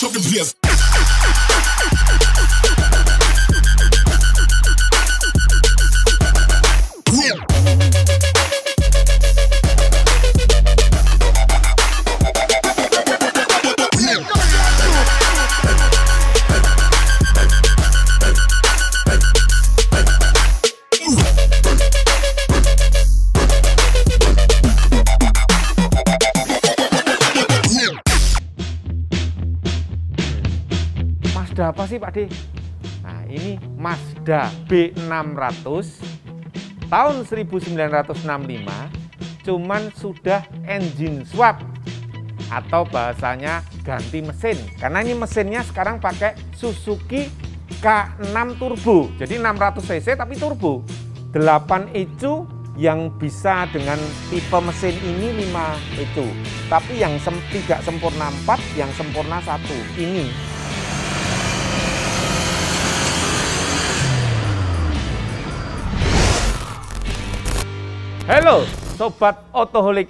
mash up the place. Mazda apa sih Pak D? Nah ini Mazda B600 tahun 1965, cuman sudah engine swap atau bahasanya ganti mesin. Karena ini mesinnya sekarang pakai Suzuki K6 Turbo, jadi 600 cc tapi turbo. 8 ECU yang bisa dengan tipe mesin ini 5 ECU. Tapi yang tidak sempurna 4, yang sempurna 1 ini. Halo Sobat Otoholik,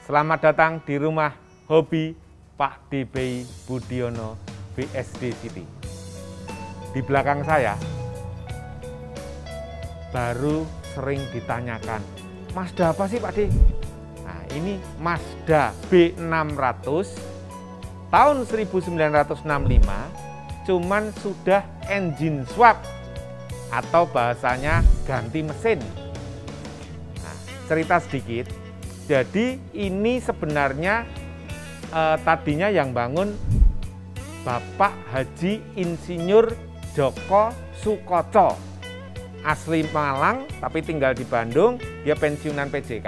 selamat datang di rumah hobi Pak DBI Budiono BSD City. Di belakang saya baru sering ditanyakan, Mazda apa sih Pak D? Nah ini Mazda B600 tahun 1965, cuman sudah engine swap atau bahasanya ganti mesin. Cerita sedikit, jadi ini sebenarnya tadinya yang bangun Bapak Haji Insinyur Joko Sukoco, asli Malang tapi tinggal di Bandung, dia pensiunan PJK.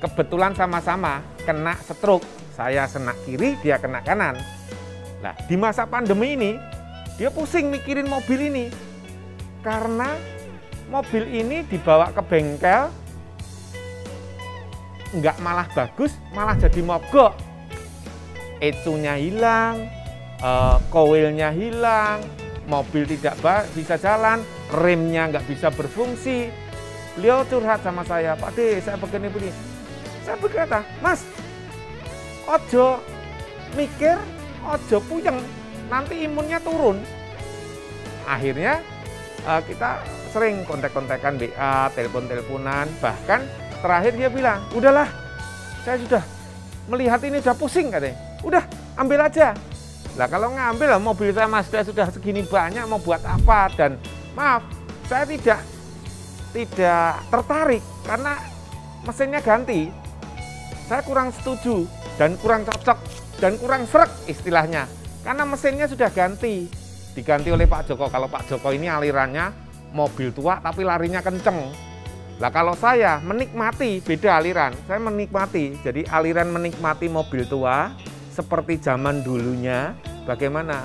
Kebetulan sama-sama kena stroke, saya kena kiri, dia kena kanan. Nah di masa pandemi ini dia pusing mikirin mobil ini karena mobil ini dibawa ke bengkel, nggak malah bagus, malah jadi mogok. ECU-nya hilang, koilnya hilang, mobil tidak bisa jalan, remnya nggak bisa berfungsi. Beliau curhat sama saya, Pak D, saya begini-begini. Saya berkata, Mas, ojo mikir, ojo puyeng, nanti imunnya turun. Akhirnya kita sering kontak-kontakan WA, telepon-teleponan, bahkan terakhir dia bilang, udahlah, saya sudah melihat ini udah pusing katanya, udah ambil aja. Lah kalau ngambil mobil saya Mazda sudah segini banyak, mau buat apa? Dan maaf, saya tidak tertarik karena mesinnya ganti. Saya kurang setuju dan kurang cocok dan kurang srek istilahnya, karena mesinnya sudah diganti oleh Pak Joko. Kalau Pak Joko ini alirannya mobil tua tapi larinya kenceng. Lah kalau saya menikmati, beda aliran. Saya menikmati, jadi aliran menikmati mobil tua seperti zaman dulunya bagaimana.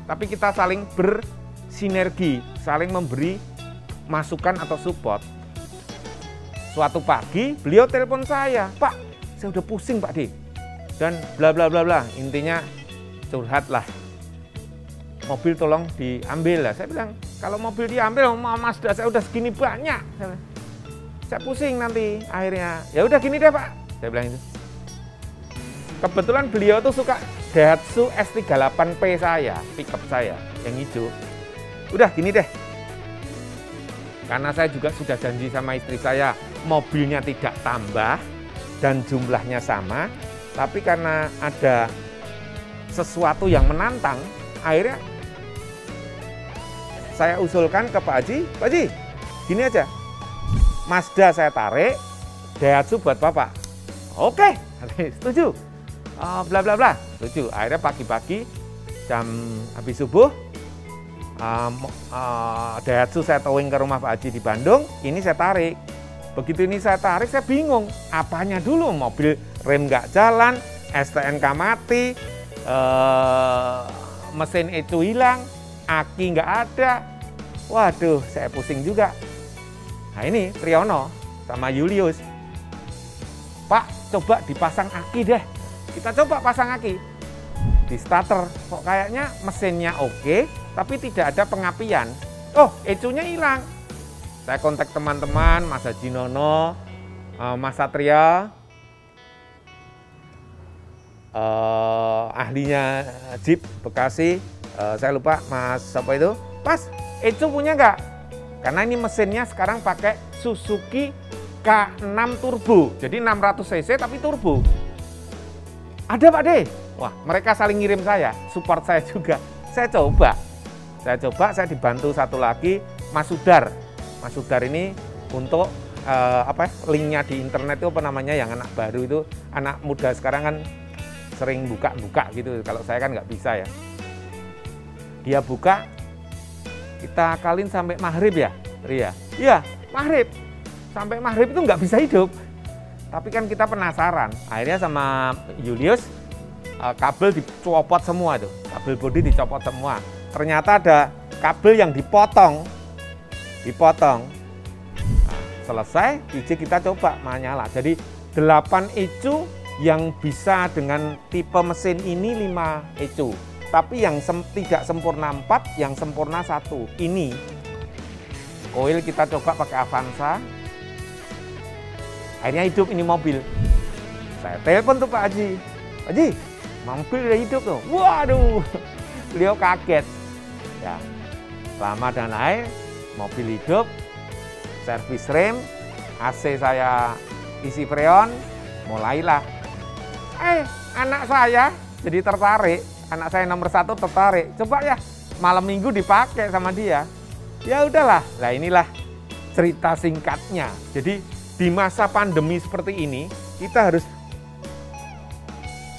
Tapi kita saling bersinergi, saling memberi masukan atau support. Suatu pagi beliau telepon saya, Pak, saya udah pusing Pak D. Dan bla bla bla bla, intinya curhat lah. Mobil tolong diambil lah. Saya bilang, kalau mobil diambil, Mazda saya udah segini banyak. Saya pusing nanti akhirnya. Ya udah gini deh Pak, saya bilang itu. Kebetulan beliau tuh suka Daihatsu S38P saya, pickup saya yang hijau. Udah gini deh. Karena saya juga sudah janji sama istri saya, mobilnya tidak tambah dan jumlahnya sama, tapi karena ada sesuatu yang menantang, akhirnya saya usulkan ke Pak Haji, Pak Haji, gini aja, Mazda saya tarik, Daihatsu buat Bapak. Oke, setuju. Bla bla bla, setuju. Akhirnya pagi-pagi jam habis subuh, Daihatsu saya towing ke rumah Pak Haji di Bandung, ini saya tarik. Begitu ini saya tarik, saya bingung, apanya dulu, mobil rem nggak jalan, STNK mati, mesin ECU hilang, aki nggak ada. Waduh, saya pusing juga. Nah ini Triyono sama Julius, Pak coba dipasang aki deh. Kita coba pasang aki di starter, kok kayaknya mesinnya oke, tapi tidak ada pengapian. Oh, ECU-nya hilang. Saya kontak teman-teman, Mas Haji Nono, Mas Satria, ahlinya Jeep Bekasi, saya lupa Mas apa itu, Mas Ecu punya nggak? Karena ini mesinnya sekarang pakai Suzuki K6 Turbo, jadi 600 cc tapi turbo. Ada Pak De? Wah, mereka saling ngirim saya, support saya juga. Saya coba, saya dibantu satu lagi Mas Sudar. Mas Sudar ini untuk linknya di internet itu apa namanya, yang anak baru itu, anak muda sekarang kan sering buka-buka gitu. Kalau saya kan nggak bisa ya. Dia buka, kita akalin sampai maghrib ya, Ria. Iya, maghrib. Sampai maghrib itu nggak bisa hidup. Tapi kan kita penasaran. Akhirnya sama Julius, kabel dicopot semua tuh. Kabel bodi dicopot semua. Ternyata ada kabel yang dipotong. Nah, selesai, biji kita coba menyala. Jadi 8 ECU yang bisa dengan tipe mesin ini 5 ECU. Tapi yang tidak sempurna 4, yang sempurna 1. Ini koil kita coba pakai Avanza. Akhirnya hidup ini mobil. Saya telepon tuh Pak Haji. Pak Haji, mobil udah hidup tuh. Waduh, beliau kaget. Ya, lama dan air, mobil hidup, servis rem, AC saya isi freon, mulailah. Anak saya jadi tertarik, anak saya nomor 1 tertarik. Coba ya, malam minggu dipakai sama dia. Ya udahlah, lah inilah cerita singkatnya. Jadi di masa pandemi seperti ini, kita harus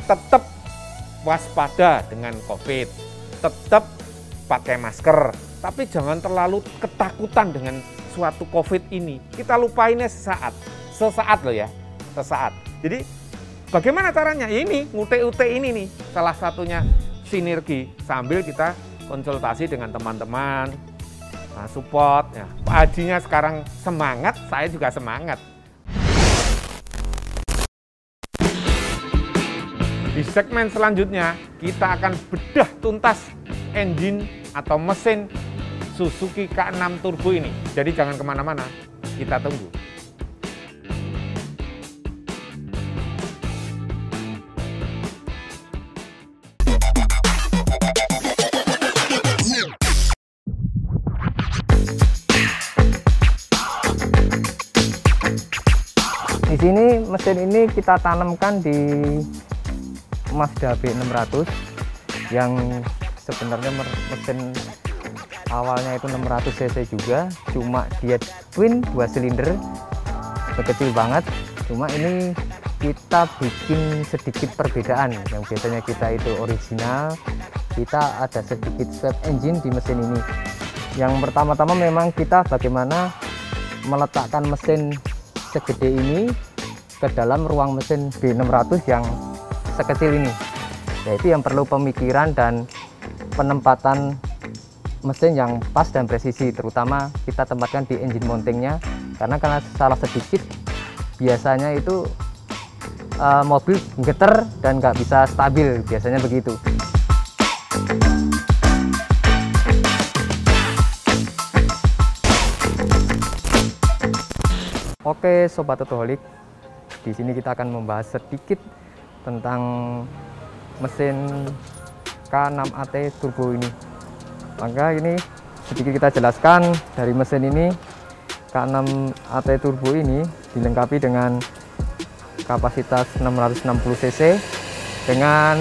tetap waspada dengan COVID, tetap pakai masker, tapi jangan terlalu ketakutan dengan suatu COVID ini. Kita lupainnya sesaat loh ya, sesaat. Jadi bagaimana caranya? Ya ini, ngute-ute ini nih, salah satunya sinergi sambil kita konsultasi dengan teman-teman. Nah, support ya. Pak Hajinya sekarang semangat, saya juga semangat. Di segmen selanjutnya kita akan bedah tuntas engine atau mesin Suzuki K6 Turbo ini. Jadi jangan kemana-mana, kita tunggu. Di sini mesin ini kita tanamkan di Mazda B600 yang sebenarnya mesin awalnya itu 600 cc juga, cuma dia twin 2 silinder, kecil banget. Cuma ini kita bikin sedikit perbedaan, yang biasanya kita itu original, kita ada sedikit swap engine di mesin ini. Yang pertama-tama memang kita bagaimana meletakkan mesin segede ini ke dalam ruang mesin B600 yang sekecil ini. Yaitu yang perlu pemikiran dan penempatan mesin yang pas dan presisi, terutama kita tempatkan di engine mountingnya, karena salah sedikit biasanya itu mobil geter dan nggak bisa stabil, biasanya begitu. Oke Sobat Autoholic, di sini kita akan membahas sedikit tentang mesin K6AT Turbo ini. Maka ini sedikit kita jelaskan dari mesin ini. K6AT Turbo ini dilengkapi dengan kapasitas 660 cc dengan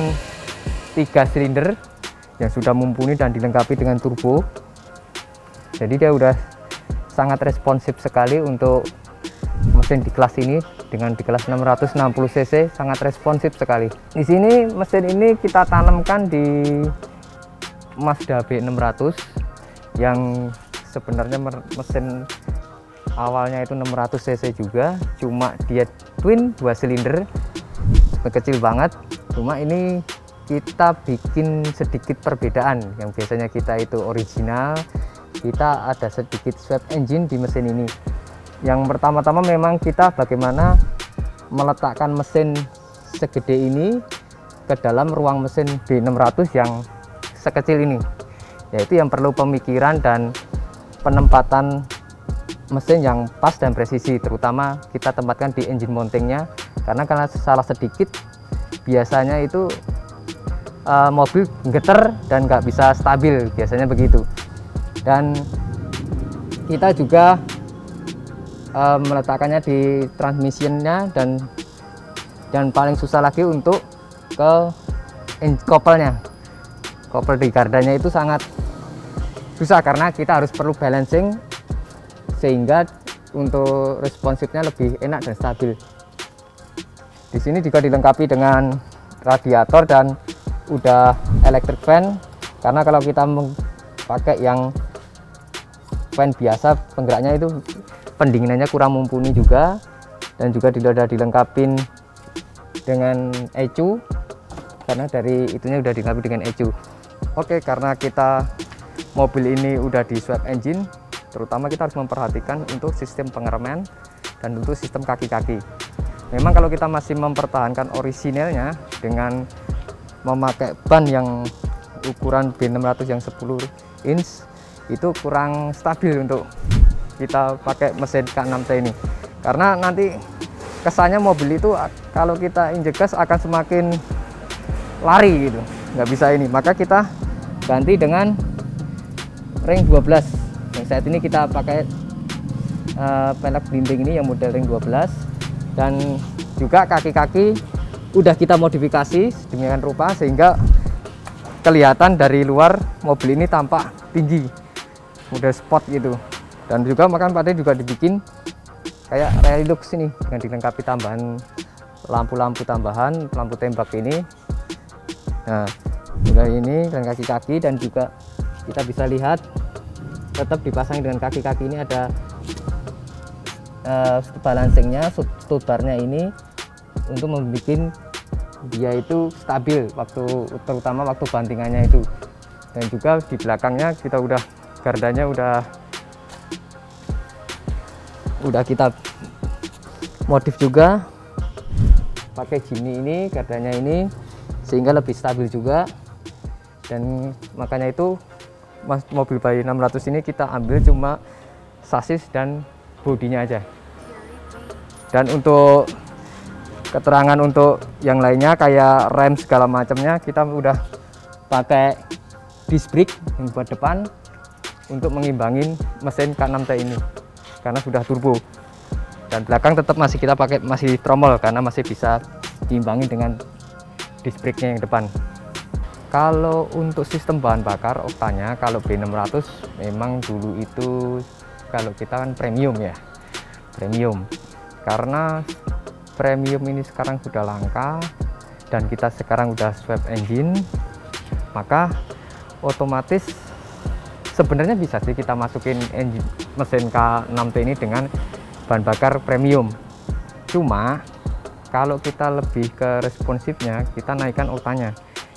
3 silinder yang sudah mumpuni dan dilengkapi dengan turbo. Jadi dia udah sangat responsif sekali untuk mesin di kelas ini, dengan di kelas 660 cc sangat responsif sekali. Di sini mesin ini kita tanamkan di Mazda B600 yang sebenarnya mesin awalnya itu 600 cc juga, cuma dia twin 2 silinder, kecil banget. Cuma ini kita bikin sedikit perbedaan, yang biasanya kita itu original, kita ada sedikit swap engine di mesin ini. Yang pertama-tama memang kita bagaimana meletakkan mesin segede ini ke dalam ruang mesin B600 yang sekecil ini. Yaitu yang perlu pemikiran dan penempatan mesin yang pas dan presisi, terutama kita tempatkan di engine mountingnya, karena salah sedikit biasanya itu mobil geter dan nggak bisa stabil, biasanya begitu. Dan kita juga meletakkannya di transmisinya, dan paling susah lagi untuk ke kopelnya. Kopel di gardanya itu sangat susah karena kita harus perlu balancing sehingga untuk responsifnya lebih enak dan stabil. Di sini juga dilengkapi dengan radiator dan udah electric fan, karena kalau kita pakai yang fan biasa penggeraknya itu pendinginannya kurang mumpuni juga. Dan juga udah dilengkapi dengan ECU, karena dari itunya udah dilengkapi dengan ECU. Oke, karena kita mobil ini udah di swap engine, terutama kita harus memperhatikan untuk sistem pengereman dan untuk sistem kaki-kaki. Memang kalau kita masih mempertahankan orisinalnya dengan memakai ban yang ukuran B600 yang 10 inch, itu kurang stabil untuk kita pakai mesin K6T ini, karena nanti kesannya mobil itu kalau kita injek gas akan semakin lari gitu, nggak bisa ini. Maka kita ganti dengan ring 12 yang saat ini kita pakai pelek blinting ini yang model ring 12, dan juga kaki-kaki udah kita modifikasi sedemikian rupa sehingga kelihatan dari luar mobil ini tampak tinggi, model sport gitu. Dan juga makan pada juga dibikin kayak rally lux ini dengan dilengkapi tambahan lampu-lampu tambahan, lampu tembak ini. Nah, udah ini dan kaki-kaki, dan juga kita bisa lihat tetap dipasang dengan kaki-kaki ini ada balancingnya, toolbarnya ini untuk membuat dia itu stabil terutama waktu bantingannya itu. Dan juga di belakangnya kita udah gardanya udah kita modif juga pakai Jimny ini, gardanya ini sehingga lebih stabil juga. Dan makanya itu mobil Bayu 600 ini kita ambil cuma sasis dan bodinya aja. Dan untuk keterangan untuk yang lainnya kayak rem segala macamnya kita udah pakai disc brake yang buat depan untuk mengimbangin mesin K6T ini karena sudah turbo. Dan belakang tetap masih kita pakai tromol karena masih bisa diimbangi dengan disc brake-nya yang depan. Kalau untuk sistem bahan bakar oktanya, kalau B600 memang dulu itu kalau kita kan premium ya, premium. Karena premium ini sekarang sudah langka dan kita sekarang udah swap engine, maka otomatis sebenarnya bisa sih kita masukin engine mesin K6T ini dengan bahan bakar premium. Cuma kalau kita lebih ke responsifnya, kita naikkan oktanya.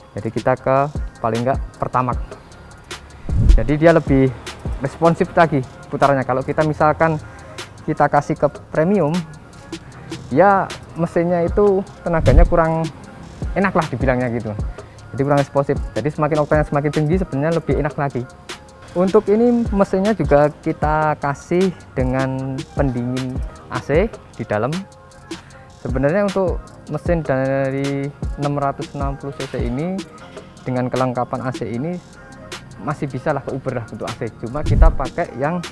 Jadi kita ke paling enggak Pertamax. Jadi dia lebih responsif lagi putarannya. Kalau kita misalkan kita kasih ke premium, ya mesinnya itu tenaganya kurang enak lah dibilangnya gitu. Jadi kurang responsif. Jadi semakin oktanya semakin tinggi sebenarnya lebih enak lagi. Untuk ini mesinnya juga kita kasih dengan pendingin AC di dalam. Sebenarnya untuk mesin dari 660 cc ini dengan kelengkapan AC ini masih bisa lah keuber lah untuk AC. Cuma kita pakai yang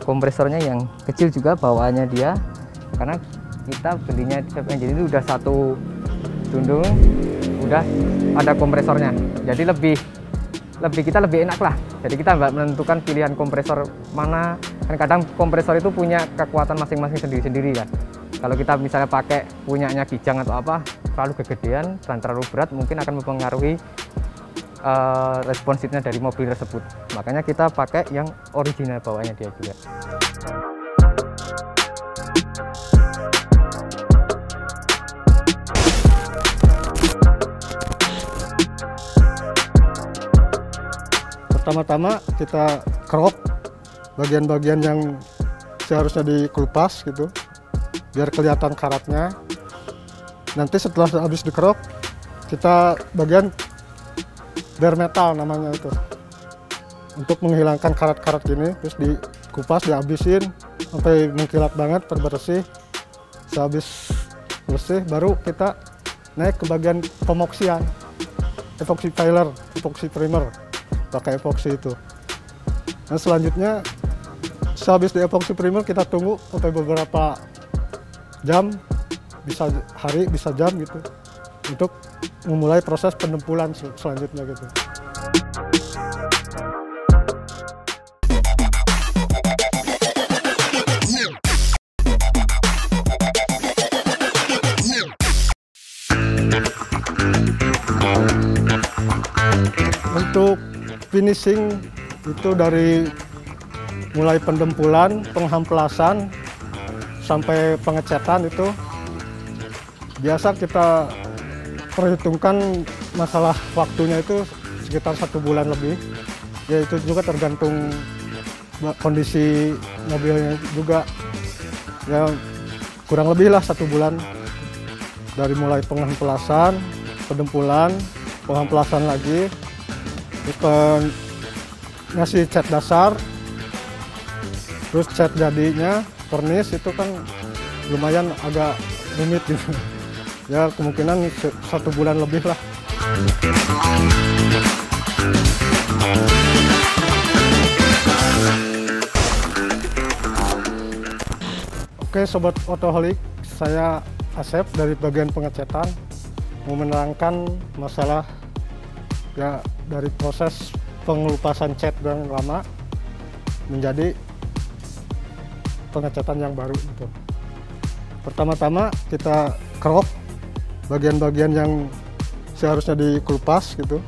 kompresornya yang kecil juga bawaannya dia, karena kita belinya swap engine itu udah satu dundung, udah ada kompresornya. Jadi kita lebih enak lah. Jadi kita nggak menentukan pilihan kompresor mana, kan kadang kompresor itu punya kekuatan masing-masing sendiri-sendiri kan. Kalau kita misalnya pakai punyanya Kijang atau apa, terlalu kegedean dan terlalu berat, mungkin akan mempengaruhi responsifnya dari mobil tersebut. Makanya kita pakai yang original bawaannya dia juga. Pertama-tama kita crop bagian-bagian yang seharusnya dikelupas gitu, biar kelihatan karatnya. Nanti setelah habis di crop, kita bagian bare metal namanya itu, untuk menghilangkan karat-karat gini. Terus dikupas, dihabisin sampai mengkilat banget, terbersih. Sehabis bersih baru kita naik ke bagian pemoksian, epoxy filler, epoxy primer, pakai epoxy itu. Nah selanjutnya sehabis di epoxy primer kita tunggu sampai beberapa jam, bisa hari, bisa jam gitu, untuk memulai proses pendempulan selanjutnya gitu. Untuk finishing itu dari mulai pendempulan, penghamplasan, sampai pengecatan itu biasa kita perhitungkan masalah waktunya itu sekitar 1 bulan lebih. Ya itu juga tergantung kondisi mobilnya juga. Ya kurang lebih lah 1 bulan dari mulai penghamplasan, pendempulan, penghamplasan lagi, terus ngasih cat dasar, terus cat jadinya, vernis itu kan lumayan agak rumit gitu. Ya kemungkinan 1 bulan lebih lah. Oke Sobat Otoholic, saya Asep dari bagian pengecatan mau menerangkan masalah ya dari proses pengelupasan cat yang lama menjadi pengecatan yang baru itu. Pertama-tama kita kerok bagian-bagian yang seharusnya dikelupas gitu,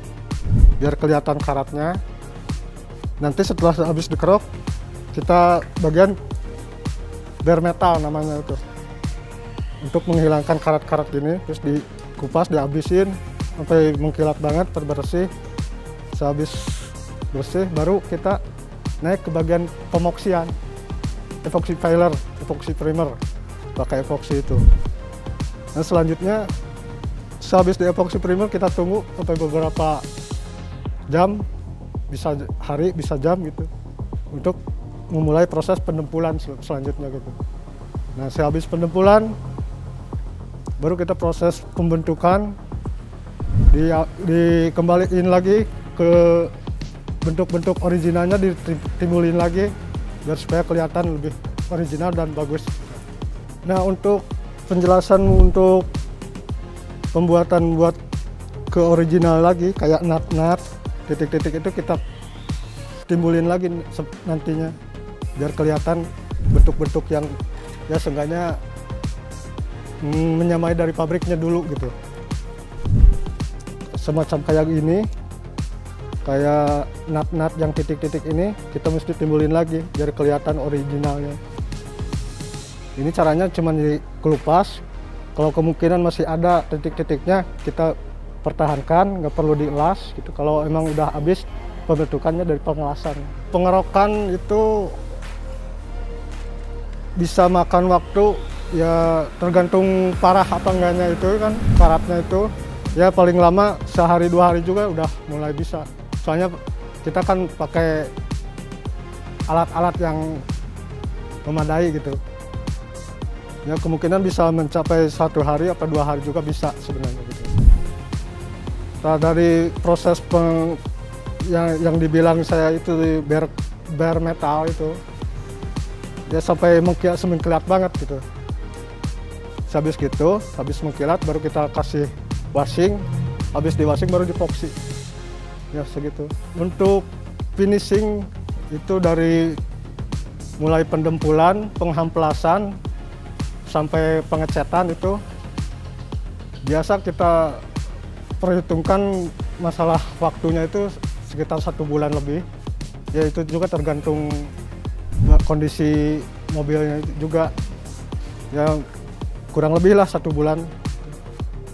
biar kelihatan karatnya. Nanti setelah habis dikerok, kita bagian bare metal namanya itu, untuk menghilangkan karat-karat ini, terus dikupas, dihabisin sampai mengkilat banget, terbersih. Sehabis bersih, baru kita naik ke bagian pemoksian, epoxy filler, epoxy primer, pakai epoxy itu. Nah selanjutnya sehabis di epoxy primer kita tunggu sampai beberapa jam, bisa hari, bisa jam gitu, untuk memulai proses pendempulan selanjutnya gitu. Nah sehabis pendempulan baru kita proses pembentukan, dikembaliin lagi ke bentuk-bentuk originalnya, ditimbulin lagi biar supaya kelihatan lebih original dan bagus. Nah untuk penjelasan untuk pembuatan buat ke original lagi, kayak nut-nut, titik-titik itu kita timbulin lagi nantinya biar kelihatan bentuk-bentuk yang ya seenggaknya menyamai dari pabriknya dulu gitu. Semacam kayak ini, kayak nut-nut yang titik-titik ini kita mesti timbulin lagi biar kelihatan originalnya. Ini caranya cuma dikelupas. Kalau kemungkinan masih ada titik-titiknya kita pertahankan, nggak perlu dielas gitu. Kalau emang udah habis pembentukannya dari pengelasan. Pengerokan itu bisa makan waktu, ya tergantung parah apa enggaknya itu kan, karatnya itu. Ya paling lama sehari 2 hari juga udah mulai bisa. Soalnya kita kan pakai alat-alat yang memadai gitu. Ya kemungkinan bisa mencapai 1 hari atau 2 hari juga bisa sebenarnya gitu. Nah, dari proses yang dibilang saya itu bare metal itu, ya sampai mengkilat banget gitu. Habis gitu, habis mengkilat baru kita kasih washing, habis di washing baru dipoksi. Ya segitu. Untuk finishing itu dari mulai pendempulan, penghamplasan, sampai pengecatan itu biasa kita perhitungkan masalah waktunya itu sekitar 1 bulan lebih. Ya itu juga tergantung kondisi mobilnya juga. Ya kurang lebih lah 1 bulan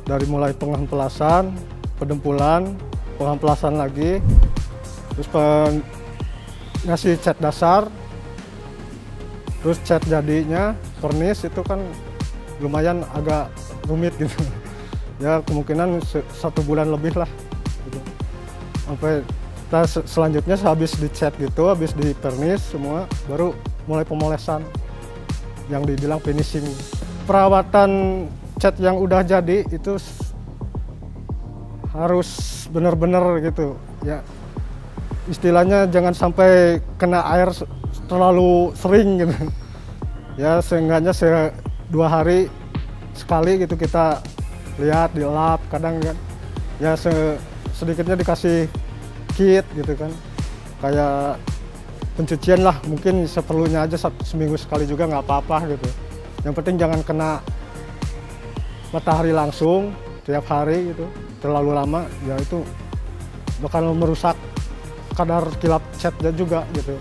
dari mulai penghamplasan, pendempulan, penghamplasan lagi, terus ngasih cat dasar, terus cat jadinya, vernis itu kan lumayan agak rumit gitu. Ya kemungkinan 1 bulan lebih lah gitu. Sampai selanjutnya habis dicat gitu, habis di vernis semua, baru mulai pemolesan yang dibilang finishing. Perawatan cat yang udah jadi itu harus benar-benar gitu ya, istilahnya jangan sampai kena air terlalu sering gitu ya, seenggaknya 2 hari sekali gitu kita lihat dilap, kadang kan ya sedikitnya dikasih kit gitu kan, kayak pencucian lah, mungkin seperlunya aja seminggu sekali juga nggak apa-apa gitu. Yang penting jangan kena matahari langsung tiap hari gitu, terlalu lama ya itu bakal merusak kadar kilap catnya juga gitu.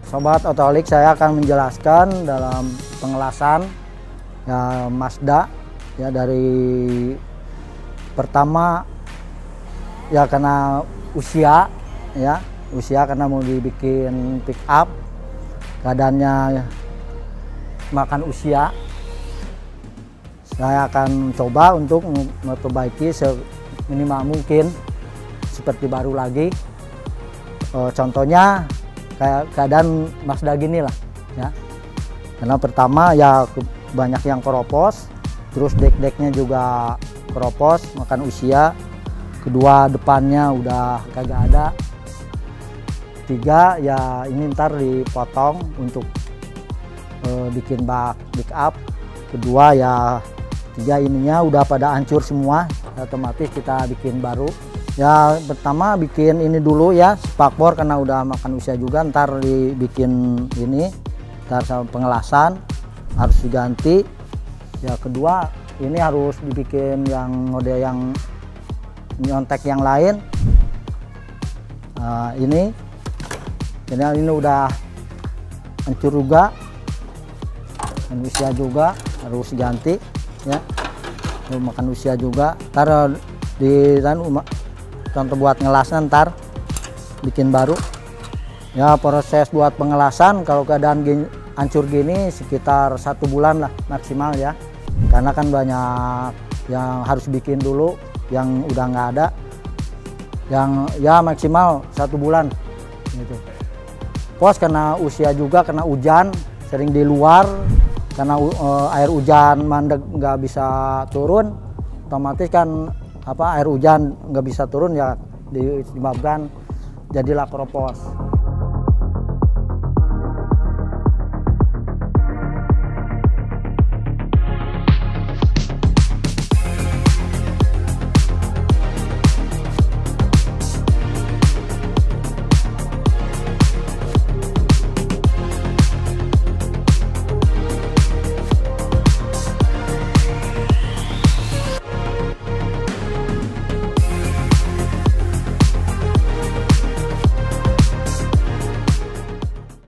Sobat Otoholik, saya akan menjelaskan dalam pengelasan ya Mazda ya, dari pertama ya karena usia ya, karena mau dibikin pick up, keadaannya makan usia. Saya akan coba untuk memperbaiki seminimal mungkin seperti baru lagi. Contohnya kayak keadaan Mazda gini lah ya, karena pertama ya banyak yang keropos, terus dek-deknya juga keropos makan usia, kedua depannya udah kagak ada, tiga ya ini ntar dipotong untuk bikin bak pick up, kedua ya tiga ininya udah pada hancur semua, otomatis kita bikin baru. Ya pertama bikin ini dulu ya, spakbor karena udah makan usia juga, ntar dibikin ini, ntar sama pengelasan harus diganti. Ya kedua ini harus dibikin yang mode yang nyontek yang lain. Nah, ini udah hancur juga, makan usia juga harus diganti ya, makan usia juga. Ntar di contoh buat ngelasan, ntar bikin baru ya. Proses buat pengelasan kalau keadaan hancur gini sekitar 1 bulan lah maksimal ya, karena kan banyak yang harus bikin dulu yang udah nggak ada, yang ya maksimal 1 bulan gitu. Pos karena usia juga, karena hujan sering di luar, karena air hujan mandek nggak bisa turun, otomatis kan air hujan nggak bisa turun ya, disebabkan jadilah keropos.